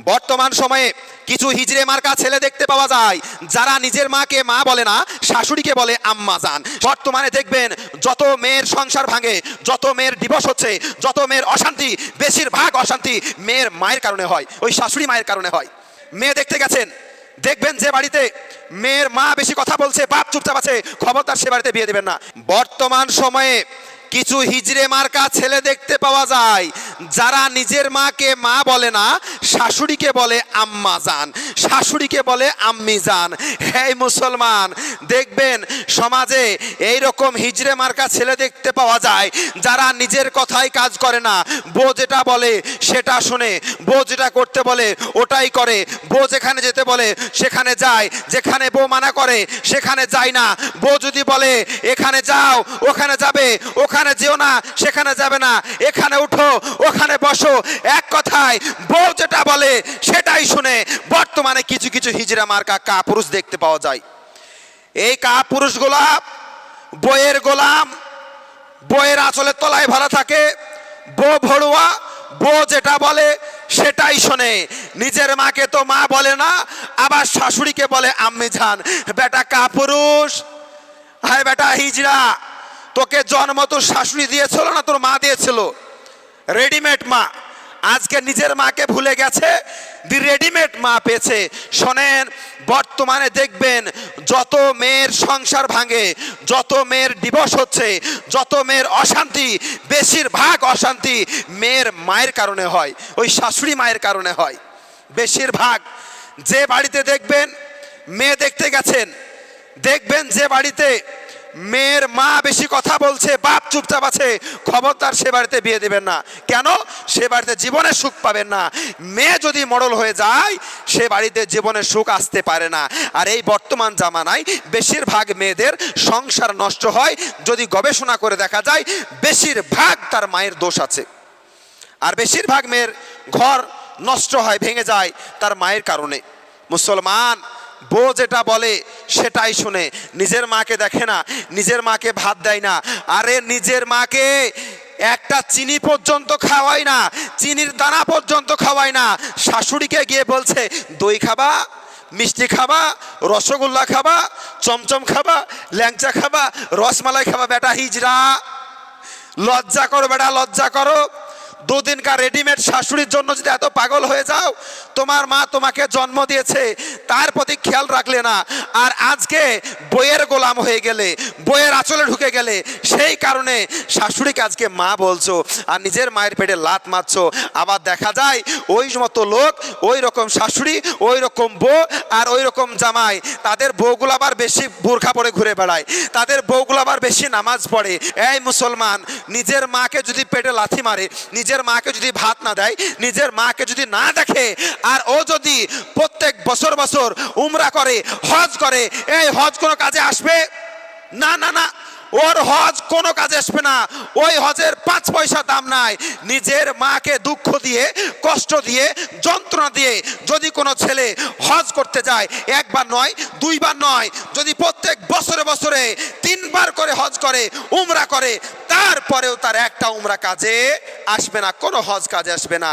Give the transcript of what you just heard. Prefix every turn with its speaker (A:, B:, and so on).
A: বর্তমান সময়ে কিছু হিজড়ে মার্কা ছেলে দেখতে পাওয়া যায় যারা নিজের মাকে মা বলে না, শাশুড়িকে বলে আম্মা জান। বর্তমানে দেখবেন যত মেয়ের সংসার ভাঙে, যত মেয়ের ডিভোর্স হচ্ছে, যত মেয়ের অশান্তি, বেশিরভাগ অশান্তি মেয়ের মায়ের কারণে হয়, ওই শাশুড়ি মায়ের কারণে হয়। মেয়ে দেখতে গেছেন, দেখবেন যে বাড়িতে মেয়ের মা বেশি কথা বলছে, বাপ চুপচাপ আছে, খবরদার সে বাড়িতে বিয়ে দেবেন না। বর্তমান সময়ে কিছু হিজড়ে মার্কা ছেলে দেখতে পাওয়া যায় যারা নিজের মাকে মা বলে না, শাশুড়িকে বলে আম্মা জান, শাশুড়িকে বলে আম্মি জান। হে মুসলমান, দেখবেন সমাজে এই রকম হিজড়ে মার্কা ছেলে দেখতে পাওয়া যায় যারা নিজের কথাই কাজ করে না, বউ যেটা বলে সেটা শুনে, বউ যেটা করতে বলে ওটাই করে, বউ যেখানে যেতে বলে সেখানে যায়, যেখানে বউ মানা করে সেখানে যায় না। বউ যদি বলে এখানে যাও ওখানে যাবে, ওখানে যেও না সেখানে যাবে না, এখানে উঠো ওখানে বসো, এক কথায় বউ যেটা বলে সেটাই শুনে। বর্তমানে কিছু কিছু হিজড়া মার্কা কাপুরুষ দেখতে পাওয়া যায়। এই কাপুরুষগুলা বইয়ের গোলাম, বইয়ের আঁচলের তলায় ভরা থাকে, বউ ভড়ুয়া, বউ যেটা বলে সেটাই শোনে। নিজের মাকে তো মা বলে না, আবার শাশুড়িকে বলে আম্মি জান। বেটা কাপুরুষ, হায় বেটা হিজড়া, তোকে জন্ম তোর শাশুড়ি দিয়েছিল না তোর মা দিয়েছিল? রেডিমেড মা। আজকে নিজের মাকে ভুলে গেছে, দি রেডিমেড মা পেয়েছে। শোনেন, বর্তমানে দেখবেন যত মেয়ের সংসার ভাঙে, যত মেয়ের ডিভোর্স হচ্ছে, যত মেয়ের অশান্তি, বেশিরভাগ অশান্তি মেয়ের মায়ের কারণে হয়, ওই শাশুড়ি মায়ের কারণে হয় বেশিরভাগ। যে বাড়িতে দেখবেন মেয়ে দেখতে গেছেন, দেখবেন যে বাড়িতে মেয়ের মা বেশি কথা বলছে, বাপ চুপচাপ আছে, খবরদার সে বাড়িতে বিয়ে দেবেন না। কেন? সে বাড়িতে জীবনে সুখ পাবেন না। মেয়ে যদি মডল হয়ে যায় সে বাড়িতে জীবনে সুখ আসতে পারে না। আর এই বর্তমান জামানায় বেশিরভাগ মেয়েদের সংসার নষ্ট হয়, যদি গবেষণা করে দেখা যায় বেশিরভাগ তার মায়ের দোষ আছে। আর বেশিরভাগ মেয়ের ঘর নষ্ট হয়, ভেঙে যায় তার মায়ের কারণে। মুসলমান, বউ যেটা বলে সেটাই শুনে, নিজের মাকে দেখে না, নিজের মাকে ভাত দেয় না। আরে নিজের মাকে একটা চিনি পর্যন্ত খাওয়ায় না, চিনির দানা পর্যন্ত খাওয়ায় না। শাশুড়িকে গিয়ে বলছে দই খাবা, মিষ্টি খাবা, রসগোল্লা খাবা, চমচম খাবা, ল্যাংচা খাবা, রসমালাই খাবা। বেটা হিজড়া, লজ্জা করো বেটা, লজ্জা করো। দুদিনকার রেডিমেড শাশুড়ির জন্য যদি এত পাগল হয়ে যাও, তোমার মা তোমাকে জন্ম দিয়েছে তার প্রতি খেয়াল রাখলে না, আর আজকে বইয়ের গোলাম হয়ে গেলে, বইয়ের আঁচলে ঢুকে গেলে, সেই কারণে শাশুড়িকে আজকে মা বলছো আর নিজের মায়ের পেটে লাত মারছো। আবার দেখা যায় ওই মতো লোক, ওই রকম শাশুড়ি, ওই রকম বউ আর ওই রকম জামাই, তাদের বউগুলো আবার বেশি বোরখা পরে ঘুরে বেড়ায়, তাদের বউগুলো আবার বেশি নামাজ পড়ে। এই মুসলমান, নিজের মাকে যদি পেটে লাথি মারে, নিজের মাকে যদি ভাত না দেয়, নিজের মাকে যদি না দেখে, আর ও যদি প্রত্যেক বছর বছর উমরা করে, হজ করে, এই হজ কোনো কাজে আসবে না? না না, ওর হজ কোনো কাজে আসবে না। ওই হজের 5 পয়সা দাম নাই। নিজের মাকে দুঃখ দিয়ে, কষ্ট দিয়ে, যন্ত্রণা দিয়ে যদি কোনো ছেলে হজ করতে যায়, একবার নয়, 2 বার নয়, যদি প্রত্যেক বছরে বছরে 3 বার করে হজ করে, উমরা করে, তারপরেও তার একটা উমরা কাজে আসবে না, কোনো হজ কাজে আসবে না।